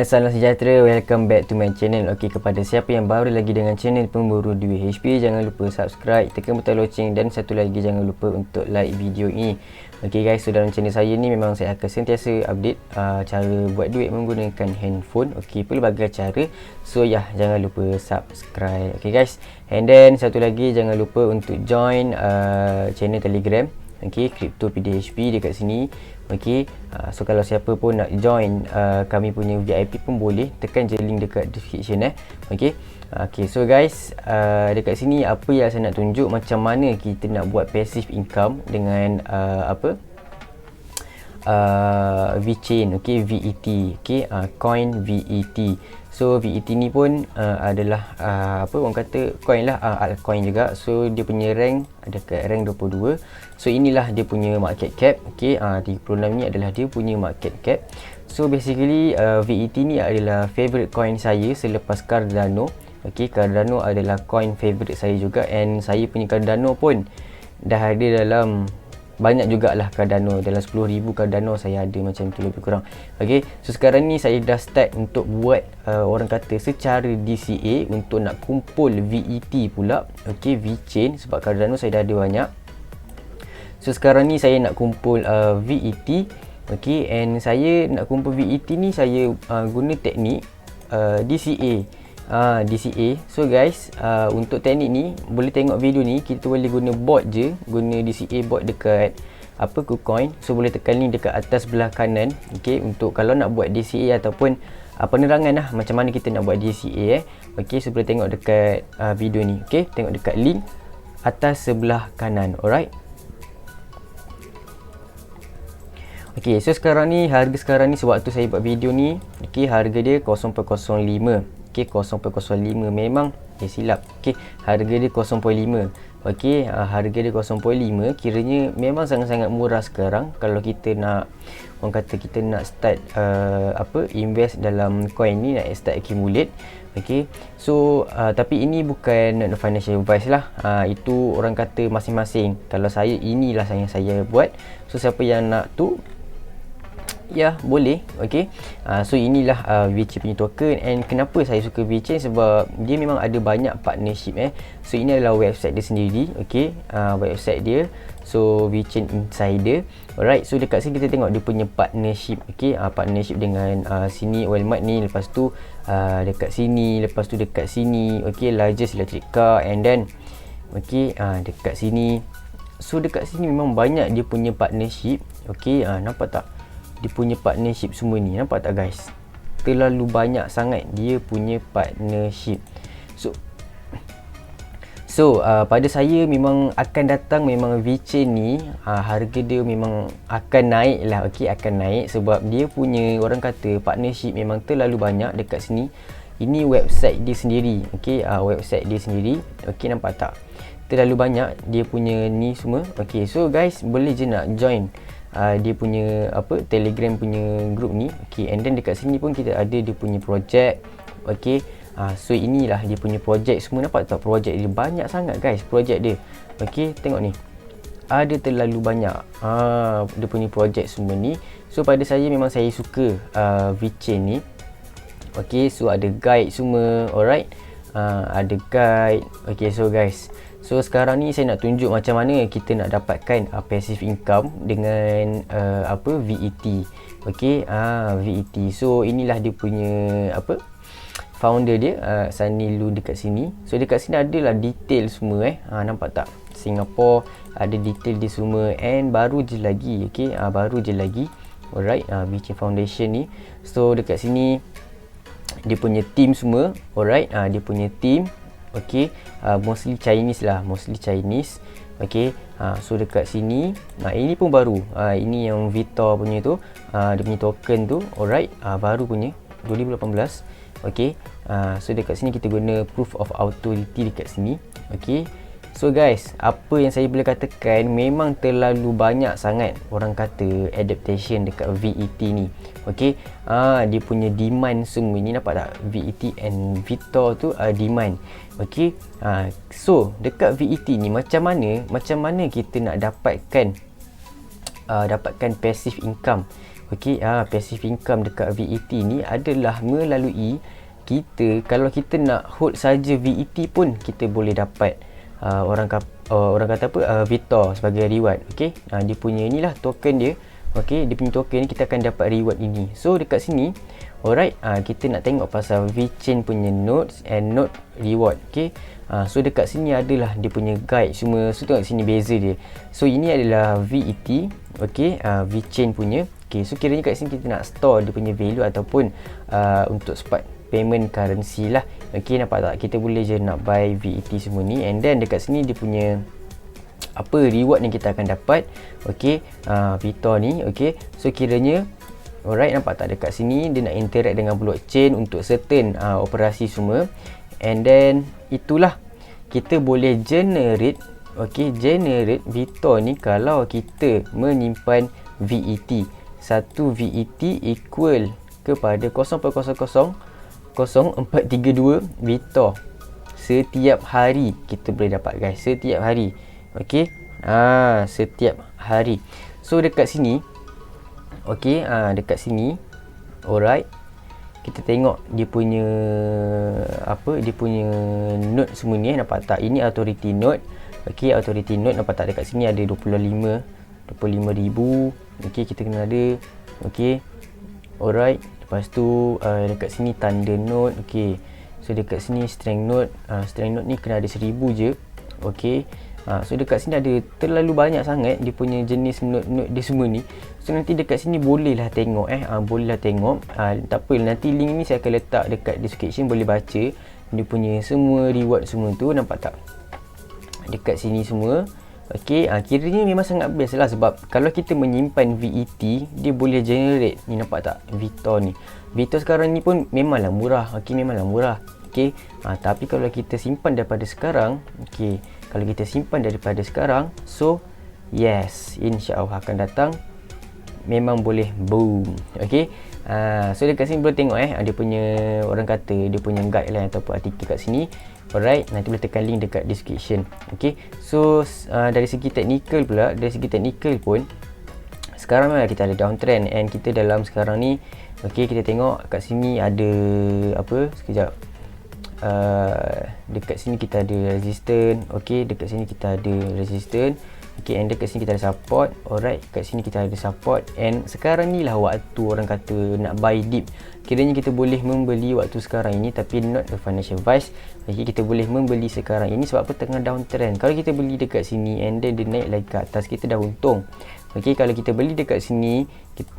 Salam sejahtera, welcome back to my channel. Okey, kepada siapa yang baru lagi dengan channel Pemburu Duit HP, jangan lupa subscribe, tekan butang loceng dan satu lagi jangan lupa untuk like video ini. Okey guys, so dalam channel saya ni memang saya akan sentiasa update cara buat duit menggunakan handphone. Okey, pelbagai cara. So jangan lupa subscribe. Okey guys, and then satu lagi jangan lupa untuk join channel Telegram. Okey, Cryptopedia HP dekat sini. Okey, so kalau siapa pun nak join kami punya VIP pun boleh, tekan je link dekat description Okey. Okey, so guys, dekat sini apa yang saya nak tunjuk macam mana kita nak buat passive income dengan VeChain, okey, VET, okey, coin VET. So VET ni pun adalah orang kata coin lah, altcoin juga. So dia punya rank ada kat rank 22. So inilah dia punya market cap, okey, 36 ni adalah dia punya market cap. So basically VET ni adalah favorite coin saya selepas Cardano. Okey, Cardano adalah coin favorite saya juga, and saya punya Cardano pun dah ada dalam banyak jugalah Cardano, dalam 10,000 Cardano saya ada macam tu lebih kurang. Okey, so sekarang ni saya dah start untuk buat orang kata secara DCA untuk nak kumpul VET pula. Okey, VeChain, sebab Cardano saya dah ada banyak. So sekarang ni saya nak kumpul VET. Okey, and saya nak kumpul VET ni saya guna teknik DCA. DCA. So guys, untuk teknik ni boleh tengok video ni, kita boleh guna bot je, guna DCA bot dekat KuCoin. So boleh tekan link dekat atas sebelah kanan. Okey, untuk kalau nak buat DCA ataupun penerangan lah macam mana kita nak buat DCA Okey, so boleh tengok dekat video ni. Okey, tengok dekat link atas sebelah kanan. Alright. Okey, so sekarang ni harga sekarang ni sewaktu saya buat video ni, okey, harga dia 0.05. Okey, 0.05 memang silap. Okey, harga dia 0.5. Okey, harga dia 0.5 kiranya memang sangat-sangat murah sekarang kalau kita nak orang kata kita nak start invest dalam coin ni, nak start accumulate. Okey, so tapi ini bukan financial advice lah. Itu orang kata masing-masing. Kalau saya, inilah yang saya buat. So siapa yang nak tu boleh. Okey, so inilah VeChain punya token. And kenapa saya suka VeChain, sebab dia memang ada banyak partnership So ini adalah website dia sendiri. Okey, website dia, so VeChain Insider. Alright, so dekat sini kita tengok dia punya partnership. Okey, partnership dengan sini Walmart ni, lepas tu dekat sini, lepas tu dekat sini, okey, largest electric car, and then okey, dekat sini. So dekat sini memang banyak dia punya partnership. Okey, nampak tak dia punya partnership semua ni, nampak tak guys? Terlalu banyak sangat dia punya partnership. So pada saya memang akan datang, memang VeChain ni harga dia memang akan naik lah. Okey, akan naik sebab dia punya orang kata partnership memang terlalu banyak dekat sini. Ini website dia sendiri. Okey, website dia sendiri. Okey, nampak tak? Terlalu banyak dia punya ni semua. Okey, so guys boleh je nak join dia punya Telegram punya group ni. Okey, and then dekat sini pun kita ada dia punya project. Okey, so inilah dia punya project semua. Nampak tak project dia banyak sangat guys, project dia. Okey, tengok ni, ada terlalu banyak dia punya project semua ni. So pada saya memang saya suka VeChain ni. Okey, so ada guide semua. Alright, ada guide. Okey, so guys, so sekarang ni saya nak tunjuk macam mana kita nak dapatkan passive income dengan VET. Okey, VET. So inilah dia punya founder dia, Sunny Lu dekat sini. So dekat sini adalah detail semua nampak tak? Singapore ada detail dia semua, and baru je lagi. Okey, baru je lagi. Alright, VeChain Foundation ni. So dekat sini dia punya team semua. Alright, dia punya team. Okey, mostly Chinese lah, mostly Chinese. Okey, so dekat sini ini pun baru. Ini yang Vita punya tu, dia punya token tu. Alright, baru punya 2018. Okey, so dekat sini kita guna proof of authority dekat sini. Okey, so guys, apa yang saya boleh katakan, memang terlalu banyak sangat orang kata adaptation dekat VET ni. Okey, dia punya demand semua ni, nampak tak? VET and Vita tu demand. Okey, so dekat VET ni macam mana kita nak dapatkan passive income. Okey, passive income dekat VET ni adalah melalui kita, kalau kita nak hold saja VET pun kita boleh dapat orang kata apa, Vitor sebagai reward. Okey, dia punya inilah token dia. Okey, dia punya token ni kita akan dapat reward ini. So dekat sini, alright, kita nak tengok pasal VeChain punya nodes and node reward. Okey, so dekat sini adalah dia punya guide semua. So tengok sini beza dia. So ini adalah VET. Okey, VeChain punya. Okey, so kiranya kat sini kita nak store dia punya value ataupun untuk spot payment currency lah. Okey, nampak tak? Kita boleh je nak buy VET semua ni, and then dekat sini dia punya apa reward yang kita akan dapat. Okey, Vitor ni. Okey, so kiranya alright, nampak tak dekat sini dia nak interact dengan blockchain untuk certain operasi semua, and then itulah kita boleh generate. Okey, generate Vitor ni kalau kita menyimpan VET. Satu VET equal kepada 0.0000432 Vitor setiap hari kita boleh dapat, guys. Setiap hari. Okey, setiap hari. So dekat sini, okey, dekat sini, alright, kita tengok dia punya apa, dia punya node semua ni, nampak tak? Ini authority node. Okey, authority node, nampak tak? Dekat sini ada 25,000. Okey, kita kena ada. Okey, alright. Lepas tu dekat sini thunder node. Okey, so dekat sini strength node. Strength node ni kena ada 1000 je. Okey, so dekat sini ada terlalu banyak sangat dia punya jenis node dia semua ni. So nanti dekat sini bolehlah tengok bolehlah tengok. Tak apa, nanti link ni saya akan letak dekat description, boleh baca dia punya semua reward semua tu, nampak tak? Dekat sini semua. Okey, kiranya memang sangat best lah, sebab kalau kita menyimpan VET, dia boleh generate ni, nampak tak? Vitor ni. Vitor sekarang ni pun memanglah murah. Okey, memanglah murah. Okey, tapi kalau kita simpan daripada sekarang, okey, kalau kita simpan daripada sekarang, so yes, insya-Allah akan datang memang boleh boom. Okey, so dekat sini boleh tengok dia punya, orang kata dia punya guideline ataupun artikel kat sini. Alright, nanti boleh tekan link dekat description. Okey, so dari segi teknikal pula, dari segi teknikal pun sekarang memang kita ada downtrend, and kita dalam sekarang ni. Okey, kita tengok kat sini ada apa, sekejap. Dekat sini kita ada resistance. Okey, dekat sini kita ada resistance. Okey, and dekat sini kita ada support. Alright, kat sini kita ada support, and sekarang ni lah waktu orang kata nak buy dip. Kiranya kita boleh membeli waktu sekarang ini, tapi not a financial advice. Okey, kita boleh membeli sekarang ini sebab apa, tengah downtrend. Kalau kita beli dekat sini and then dia naik lagi ke atas, kita dah untung. Okey, kalau kita beli dekat sini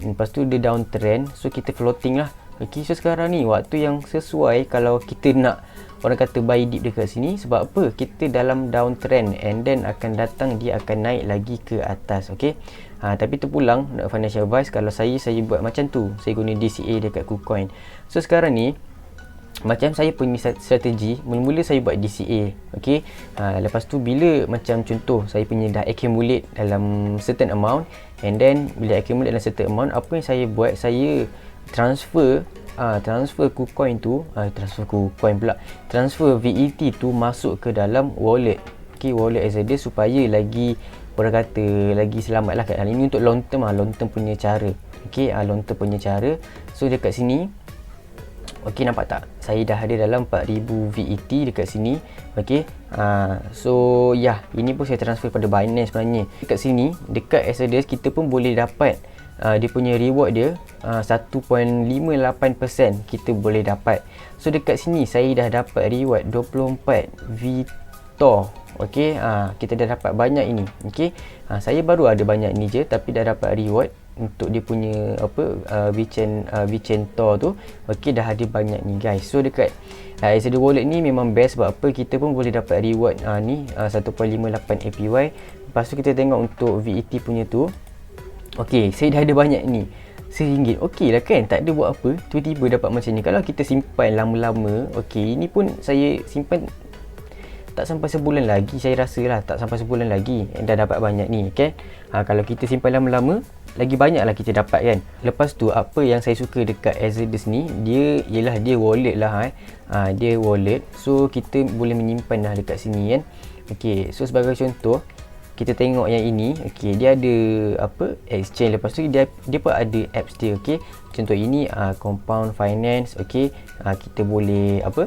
lepas tu dia downtrend, so kita floating lah. Okey, so sekarang ni waktu yang sesuai kalau kita nak orang kata buy dip dekat sini. Sebab apa? Kita dalam downtrend, and then akan datang, dia akan naik lagi ke atas. Okey, tapi terpulang financial advice, kalau saya buat macam tu, saya guna DCA dekat KuCoin. So sekarang ni macam saya punya strategi, mula-mula saya buat DCA. Okey, lepas tu bila macam contoh saya punya dah accumulate dalam certain amount, and then bila accumulate dalam certain amount, apa yang saya buat, saya transfer KuCoin tu, transfer VET tu masuk ke dalam wallet. Okey, wallet Exodus, supaya lagi orang kata lagi selamat lah kat dalam ini, untuk long term punya cara. Okey, long term punya cara. So dekat sini, okey, nampak tak? Saya dah ada dalam 4000 VET dekat sini. Okey, so ini pun saya transfer pada Binance sebenarnya. Dekat sini, dekat Exodus kita pun boleh dapat dia punya reward dia 1.58% kita boleh dapat. So dekat sini saya dah dapat reward 24 Vitor. Okey, kita dah dapat banyak ini. Okey, saya baru ada banyak ni je, tapi dah dapat reward untuk dia punya apa, VeChain Tor tu. Okey, dah ada banyak ni, guys. So dekat Exodus Wallet ni memang best, sebab apa, kita pun boleh dapat reward ni 1.58 APY. Lepas tu kita tengok untuk VET punya tu. Okey, saya dah ada banyak ni, RM1. Okey lah kan, tak ada buat apa, tiba-tiba dapat macam ni. Kalau kita simpan lama-lama, okey, ini pun saya simpan tak sampai sebulan lagi, saya rasa lah tak sampai sebulan lagi dah dapat banyak ni kan. Kalau kita simpan lama-lama, lagi banyak lah kita dapat kan. Lepas tu apa yang saya suka dekat Exodus ni, dia wallet lah dia wallet, so kita boleh menyimpan lah dekat sini kan. Okey, so sebagai contoh, kita tengok yang ini, okey, dia ada apa, exchange, lepas tu dia pun ada apps dia, okey. Contoh ini compound finance, okey. Kita boleh apa,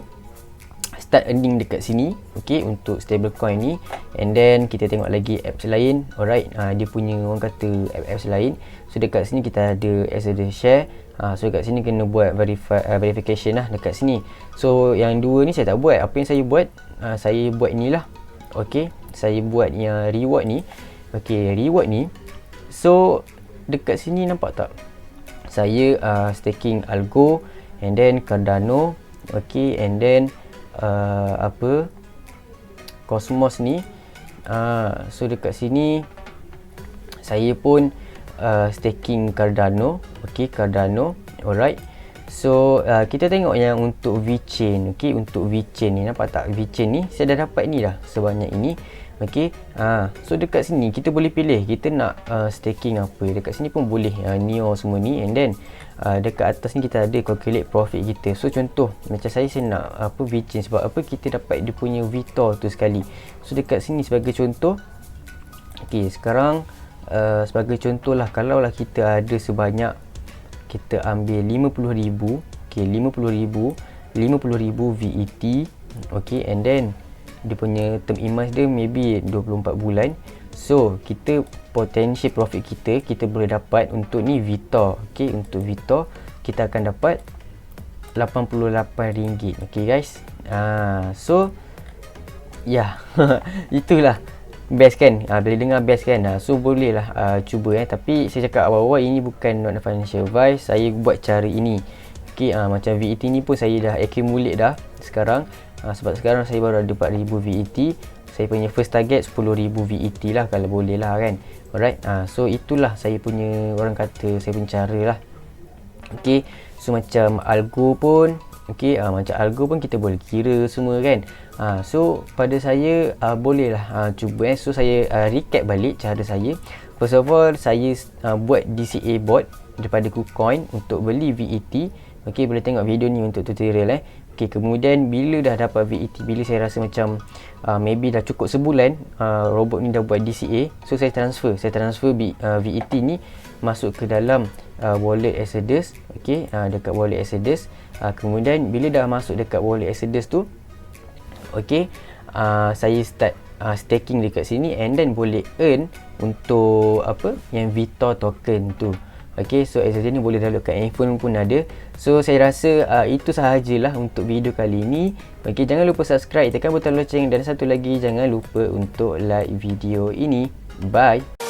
start earning dekat sini, okey, untuk stablecoin ni. And then kita tengok lagi apps lain. Alright, dia punya orang kata apps lain. So dekat sini kita ada as a share. So dekat sini kena buat verification lah dekat sini. So yang dua ni saya tak buat. Apa yang saya buat, saya buat inilah. Okey, saya buat yang reward ni. Okey, reward ni, so dekat sini nampak tak, saya staking Algo, and then Cardano, okey, and then apa, Cosmos ni. So dekat sini saya pun staking Cardano, okey, Cardano. Alright, so kita tengok yang untuk VeChain, okey, untuk VeChain ni nampak tak, VeChain ni saya dah dapat ni dah sebanyak ini, okey. So dekat sini kita boleh pilih kita nak staking apa. Dekat sini pun boleh Neo semua ni, and then dekat atas ni kita ada calculate profit kita. So contoh macam saya nak apa VeChain, sebab apa, kita dapat dia punya Vitor tu sekali. So dekat sini sebagai contoh, okey, sekarang sebagai contoh lah, kalau lah kita ada sebanyak, kita ambil 50,000, okey, 50,000 VET, okey, and then dia punya term emas dia maybe 24 bulan. So kita potential profit kita boleh dapat untuk ni Vitor, okey, untuk Vitor kita akan dapat RM88, okey guys. So ya, itulah best kan, bila dengar best kan. So boleh lah cuba tapi saya cakap awal-awal ini bukan not financial advice, saya buat cara ini, okey. Macam VET ni pun saya dah accumulate dah sekarang, sebab sekarang saya baru ada 4,000 VET. Saya punya first target 10,000 VET lah kalau boleh lah kan. Alright, so itulah saya punya, orang kata saya punya cara lah, okey. So macam Algo pun, okey, macam Algo pun kita boleh kira semua kan. So pada saya boleh lah cuba. So saya recap balik cara saya. First of all, saya buat DCA bot daripada KuCoin untuk beli VET. Okey, boleh tengok video ni untuk tutorial Okey, kemudian bila dah dapat VET, bila saya rasa macam maybe dah cukup sebulan robot ni dah buat DCA, so saya transfer VET ni masuk ke dalam wallet Exodus, okey, dekat wallet Exodus. Kemudian bila dah masuk dekat wallet Exodus tu, okey, saya start staking dekat sini, and then boleh earn untuk apa, yang Vitor token tu. Okey, so Exodus ni boleh download kat iPhone pun ada. So saya rasa itu sahajalah untuk video kali ini. Okey, jangan lupa subscribe, tekan butang loceng, dan satu lagi jangan lupa untuk like video ini. Bye.